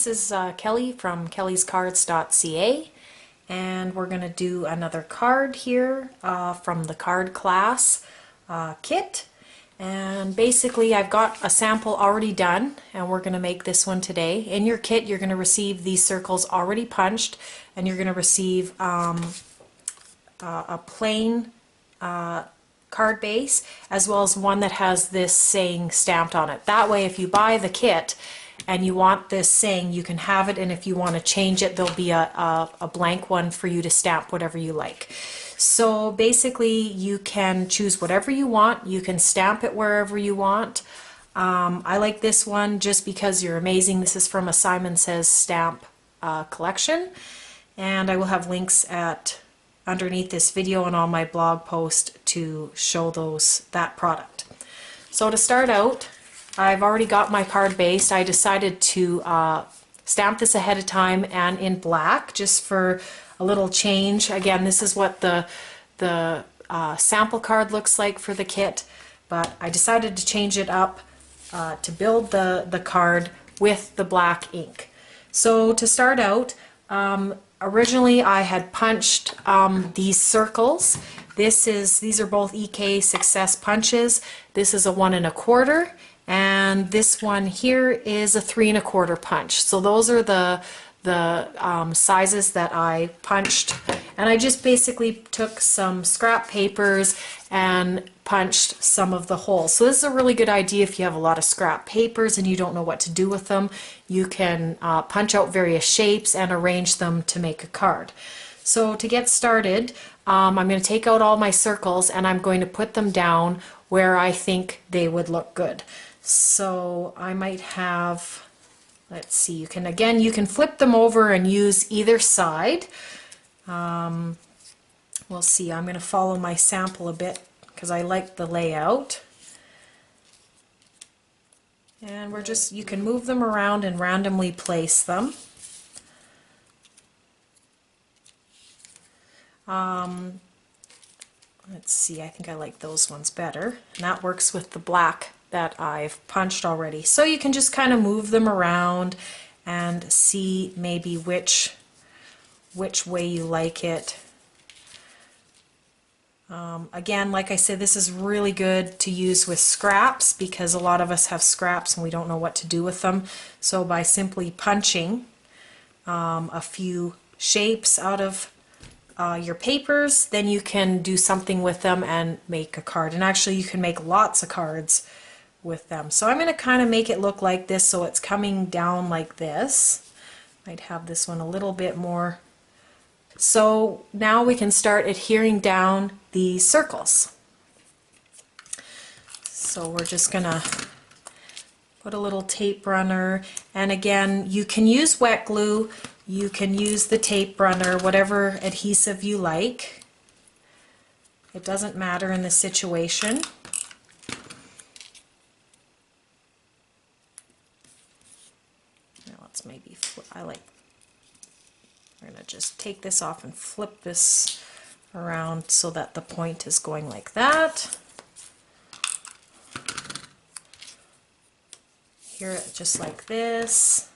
this is Kelly from Kellyscards.ca, and we're going to do another card here from the card class kit. And basically I've got a sample already done, and we're going to make this one today. In your kit you're going to receive these circles already punched, and you're going to receive a plain card base, as well as one that has this saying stamped on it. That way if you buy the kit and you want this saying, you can have it, and if you want to change it, there'll be a blank one for you to stamp whatever you like. So basically you can choose whatever you want, you can stamp it wherever you want. I like this one just because you're amazing. This is from a Simon Says stamp collection, and I will have links underneath this video and on my blog post to show that product. So to start out, I've already got my card base. I decided to stamp this ahead of time and in black just for a little change. Again, this is what the sample card looks like for the kit, but I decided to change it up to build the card with the black ink. So to start out, originally I had punched these circles. These are both EK Success punches. This is a 1 1/4, and this one here is a 3 1/4 punch. So those are the sizes that I punched, and I just basically took some scrap papers and punched some of the holes. So this is a really good idea if you have a lot of scrap papers and you don't know what to do with them. You can punch out various shapes and arrange them to make a card. So to get started, I'm going to take out all my circles and I'm going to put them down where I think they would look good. So I might have, let's see, you can flip them over and use either side. We'll see. I'm going to follow my sample a bit because I like the layout. And you can move them around and randomly place them. Let's see, I think I like those ones better. And that works with the black that I've punched already. So you can just kind of move them around and see maybe which way you like it. Again, like I said, this is really good to use with scraps because a lot of us have scraps and we don't know what to do with them. So by simply punching a few shapes out of your papers, then you can do something with them and make a card. And actually you can make lots of cards with them. So I'm going to kind of make it look like this, so it's coming down like this. Might have this one a little bit more. So now we can start adhering down the circles. So we're just going to put a little tape runner, and again you can use wet glue, you can use the tape runner, whatever adhesive you like. It doesn't matter in this situation. Now let's maybe we're going to just take this off and flip this around so that the point is going like that. Here, just like this.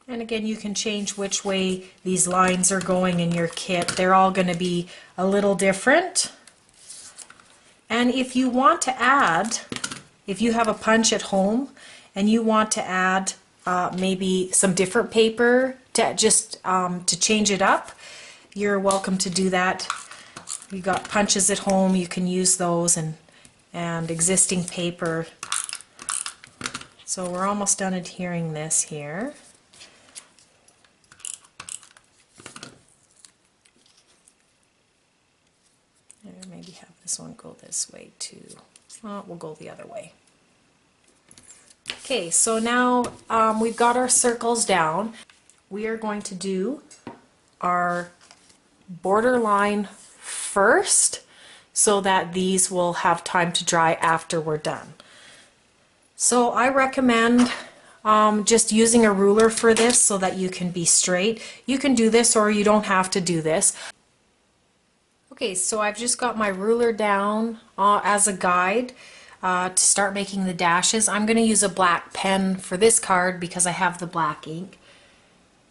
And again, you can change which way these lines are going in your kit. They're all going to be a little different. And if you want to add, if you have a punch at home and you want to add maybe some different paper to change it up, you're welcome to do that. You've got punches at home, you can use those, and existing paper. So we're almost done adhering this here. Maybe have this one go this way too. Well, we'll go the other way. Okay, so now we've got our circles down. We are going to do our border line first so that these will have time to dry after we're done. So I recommend just using a ruler for this so that you can be straight. You can do this or you don't have to do this. Okay, so I've just got my ruler down as a guide to start making the dashes. I'm going to use a black pen for this card because I have the black ink.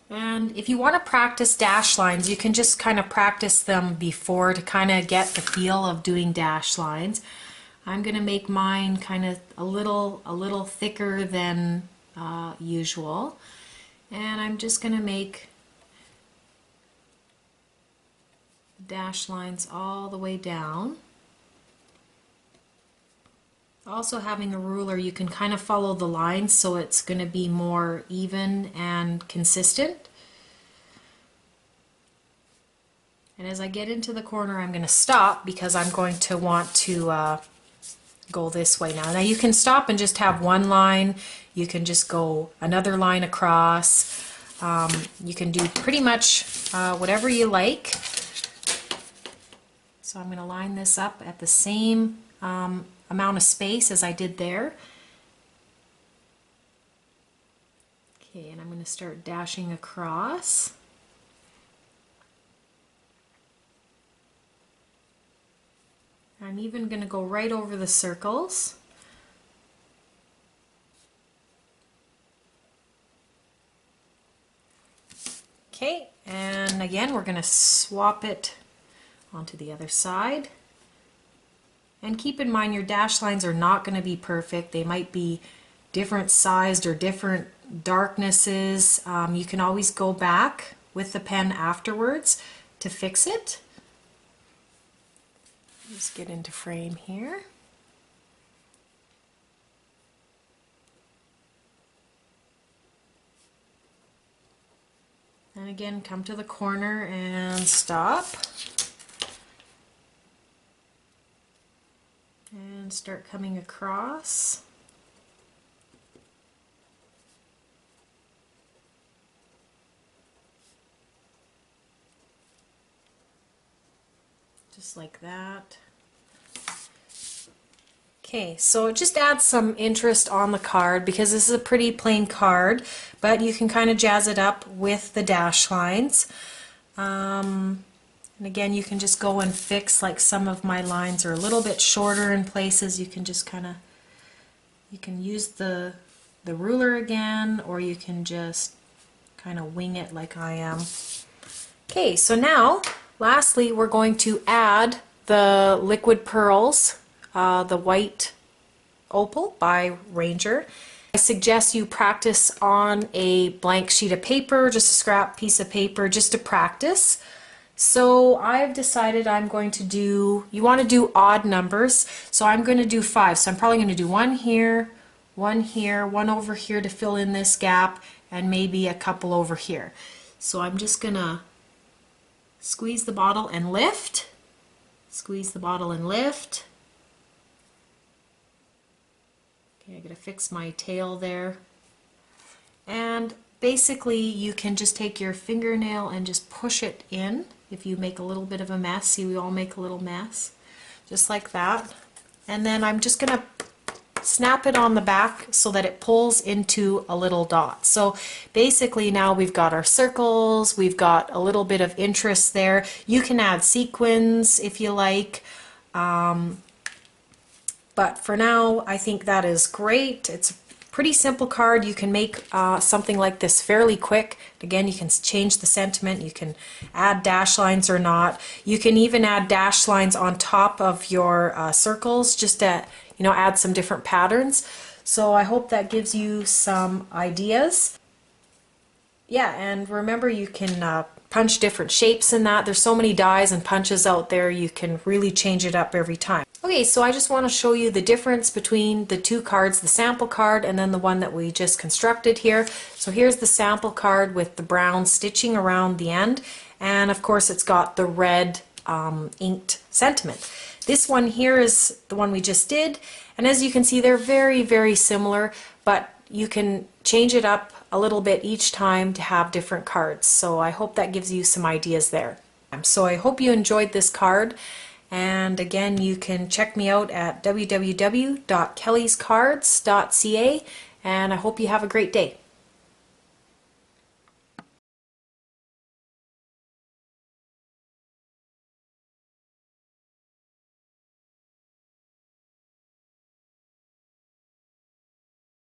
And if you want to practice dash lines, you can just kind of practice them before to kind of get the feel of doing dash lines. I'm going to make mine kind of a little thicker than usual. And I'm just going to make dash lines all the way down. Also, having a ruler, you can kind of follow the lines so it's going to be more even and consistent. And as I get into the corner, I'm going to stop because I'm going to want to go this way now. Now you can stop and just have one line. You can just go another line across. You can do pretty much whatever you like. So I'm going to line this up at the same amount of space as I did there. Okay, and I'm going to start dashing across. I'm even going to go right over the circles. Okay, and again we're going to swap it onto the other side. And keep in mind your dash lines are not going to be perfect. They might be different sized or different darknesses. You can always go back with the pen afterwards to fix it. Just get into frame here. And again, come to the corner and stop. And start coming across. Just like that. Okay, so it just adds some interest on the card because this is a pretty plain card, but you can kind of jazz it up with the dash lines. And again, you can just go and fix, like some of my lines are a little bit shorter in places. You can just kind of, you can use the ruler again, or you can just kind of wing it like I am. Okay, so now, lastly, we're going to add the liquid pearls, the white opal by Ranger. I suggest you practice on a blank sheet of paper, just a scrap piece of paper, just to practice. So I've decided I'm going to do, you want to do odd numbers, so I'm going to do 5. So I'm probably going to do one here, one over here to fill in this gap, and maybe a couple over here. So I'm just going to squeeze the bottle and lift, squeeze the bottle and lift. Okay, I gotta fix my tail there. And basically you can just take your fingernail and just push it in if you make a little bit of a mess. See, we all make a little mess. Just like that. And then I'm just gonna snap it on the back so that it pulls into a little dot. So basically now we've got our circles, we've got a little bit of interest there. You can add sequins if you like. But for now, I think that is great. It's a pretty simple card. You can make something like this fairly quick. Again, you can change the sentiment. You can add dash lines or not. You can even add dash lines on top of your circles just to, you know, add some different patterns. So I hope that gives you some ideas. Yeah, and remember you can punch different shapes in that. There's so many dies and punches out there, you can really change it up every time. Okay, so I just want to show you the difference between the two cards, the sample card and then the one that we just constructed here. So here's the sample card with the brown stitching around the end, and of course it's got the red inked sentiment. This one here is the one we just did, and as you can see they're very, very similar, but you can change it up a little bit each time to have different cards. So I hope that gives you some ideas there. So I hope you enjoyed this card, and again you can check me out at www.Kellyscards.ca, and I hope you have a great day.